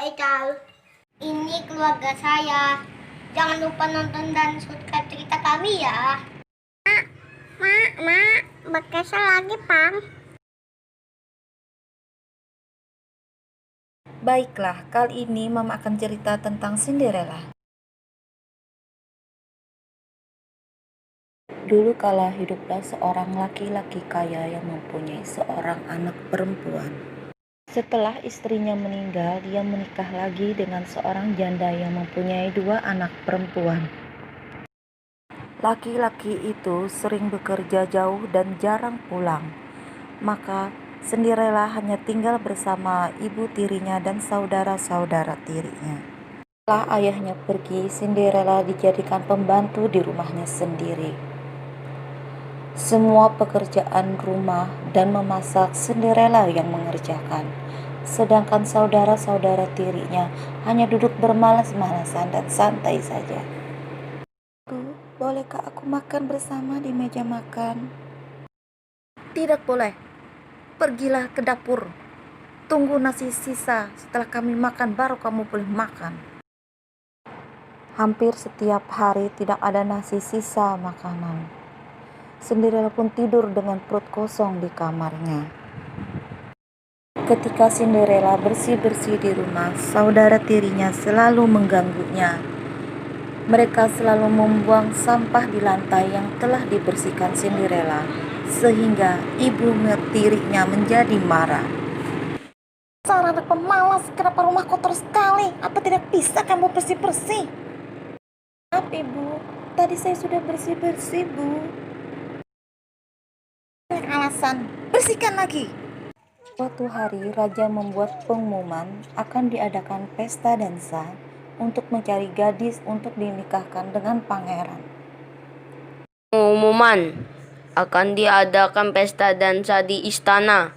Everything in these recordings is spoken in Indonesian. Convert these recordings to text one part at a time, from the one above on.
Haikal, ini keluarga saya. Jangan lupa nonton dan subscribe cerita kami ya. Mak, bekesel lagi, Pang. Baiklah, kali ini Mama akan cerita tentang Cinderella. Dulu kala hiduplah seorang laki-laki kaya yang mempunyai seorang anak perempuan. Setelah istrinya meninggal, dia menikah lagi dengan seorang janda yang mempunyai 2 anak perempuan. Laki-laki itu sering bekerja jauh dan jarang pulang. Maka Cinderella hanya tinggal bersama ibu tirinya dan saudara-saudara tirinya. Setelah ayahnya pergi, Cinderella dijadikan pembantu di rumahnya sendiri. Semua pekerjaan rumah dan memasak Cinderella yang mengerjakan, sedangkan saudara-saudara tirinya hanya duduk bermalas-malasan dan santai saja. Bu, bolehkah aku makan bersama di meja makan? Tidak boleh. Pergilah ke dapur. Tunggu nasi sisa, setelah kami makan baru kamu boleh makan. Hampir setiap hari tidak ada nasi sisa makanan. Cinderella pun tidur dengan perut kosong di kamarnya. Ketika Cinderella bersih-bersih di rumah, saudara tirinya selalu mengganggunya. Mereka selalu membuang sampah di lantai yang telah dibersihkan Cinderella, sehingga ibu tirinya menjadi marah. Dasar anak pemalas, kenapa rumah kotor sekali? Apa tidak bisa kamu bersih-bersih? Maaf ibu, tadi saya sudah bersih-bersih bu. Alasan, bersihkan lagi. Suatu hari raja membuat pengumuman akan diadakan pesta dansa untuk mencari gadis untuk dinikahkan dengan pangeran. Pengumuman akan diadakan pesta dansa di istana.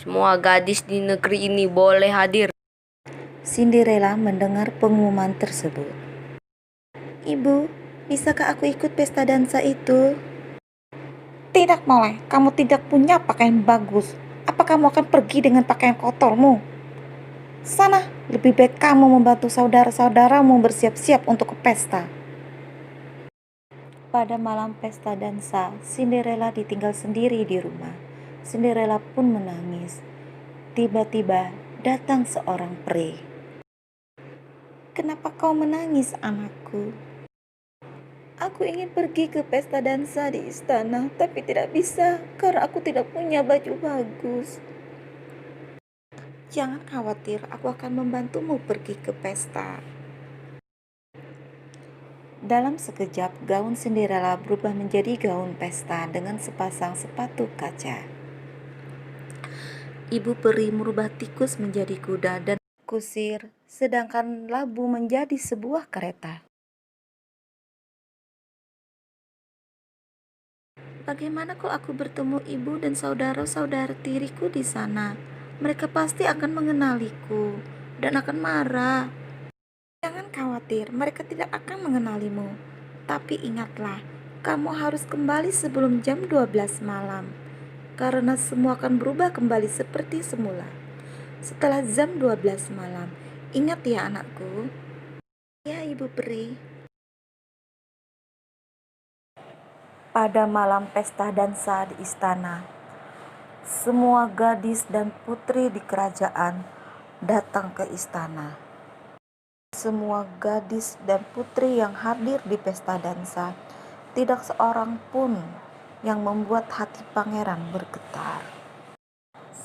Semua gadis di negeri ini boleh hadir. Cinderella mendengar pengumuman tersebut. Ibu, bisakah aku ikut pesta dansa itu? Tidak boleh, kamu tidak punya pakaian bagus. Apa kamu akan pergi dengan pakaian kotormu? Sana, lebih baik kamu membantu saudara-saudaramu bersiap-siap untuk ke pesta. Pada malam pesta dansa, Cinderella ditinggal sendiri di rumah. Cinderella pun menangis. Tiba-tiba datang seorang peri. Kenapa kau menangis, anakku? Aku ingin pergi ke pesta dansa di istana, tapi tidak bisa karena aku tidak punya baju bagus. Jangan khawatir, aku akan membantumu pergi ke pesta. Dalam sekejap, gaun Cinderella berubah menjadi gaun pesta dengan sepasang sepatu kaca. Ibu peri merubah tikus menjadi kuda dan kusir, sedangkan labu menjadi sebuah kereta. Bagaimana kalau aku bertemu ibu dan saudara-saudara tiriku di sana? Mereka pasti akan mengenaliku dan akan marah. Jangan khawatir, mereka tidak akan mengenalimu. Tapi ingatlah, kamu harus kembali sebelum jam 12 malam. Karena semua akan berubah kembali seperti semula. Setelah jam 12 malam, ingat ya anakku. Ya, Ibu Peri. Pada malam pesta dansa di istana, semua gadis dan putri di kerajaan datang ke istana. Semua gadis dan putri yang hadir di pesta dansa, tidak seorang pun yang membuat hati pangeran bergetar.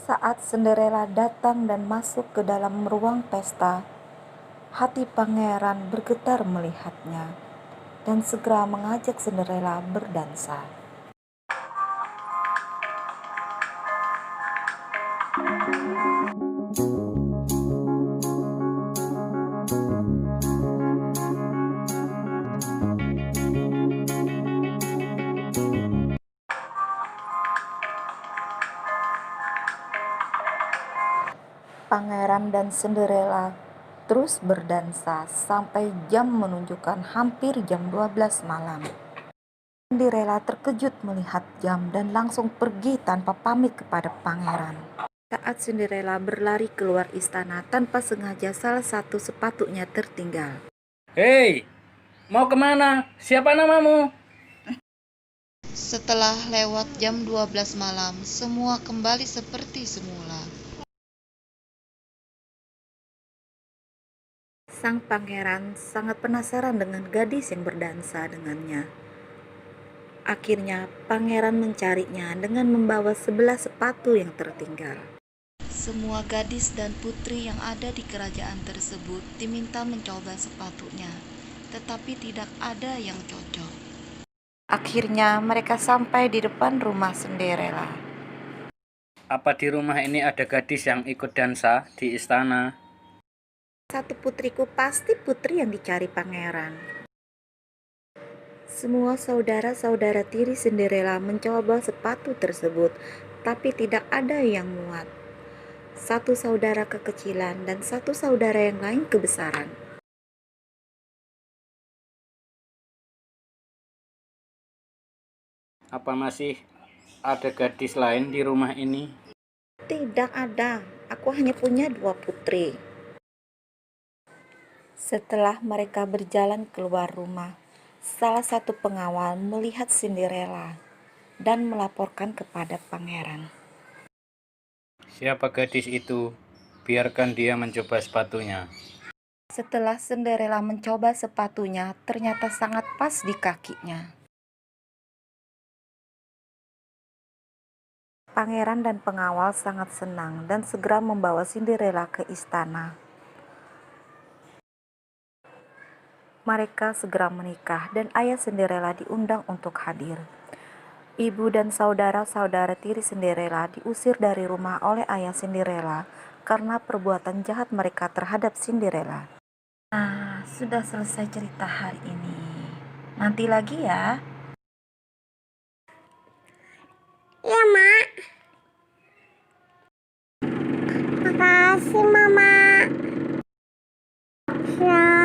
Saat Cinderella datang dan masuk ke dalam ruang pesta, hati pangeran bergetar melihatnya dan segera mengajak Cinderella berdansa. Pangeran dan Cinderella terus berdansa sampai jam menunjukkan hampir jam 12 malam. Cinderella terkejut melihat jam dan langsung pergi tanpa pamit kepada pangeran. Saat Cinderella berlari keluar istana, tanpa sengaja salah satu sepatunya tertinggal. Hei, mau kemana? Siapa namamu? Setelah lewat jam 12 malam, semua kembali seperti semula. Sang pangeran sangat penasaran dengan gadis yang berdansa dengannya. Akhirnya, pangeran mencarinya dengan membawa 11 sepatu yang tertinggal. Semua gadis dan putri yang ada di kerajaan tersebut diminta mencoba sepatunya, tetapi tidak ada yang cocok. Akhirnya, mereka sampai di depan rumah Cinderella. Apa di rumah ini ada gadis yang ikut dansa di istana? Satu putriku pasti putri yang dicari pangeran. Semua saudara-saudara tiri Cinderella mencoba sepatu tersebut, tapi tidak ada yang muat. Satu saudara kekecilan dan satu saudara yang lain kebesaran. Apa masih ada gadis lain di rumah ini? Tidak ada, aku hanya punya 2 putri. Setelah mereka berjalan keluar rumah, salah satu pengawal melihat Cinderella dan melaporkan kepada pangeran. Siapa gadis itu? Biarkan dia mencoba sepatunya. Setelah Cinderella mencoba sepatunya, ternyata sangat pas di kakinya. Pangeran dan pengawal sangat senang dan segera membawa Cinderella ke istana. Mereka segera menikah dan ayah Cinderella diundang untuk hadir. Ibu dan saudara-saudara tiri Cinderella diusir dari rumah oleh ayah Cinderella karena perbuatan jahat mereka terhadap Cinderella. Nah, sudah selesai cerita hari ini. Nanti lagi ya. Ya, Mak. Makasih, Mama. Ya.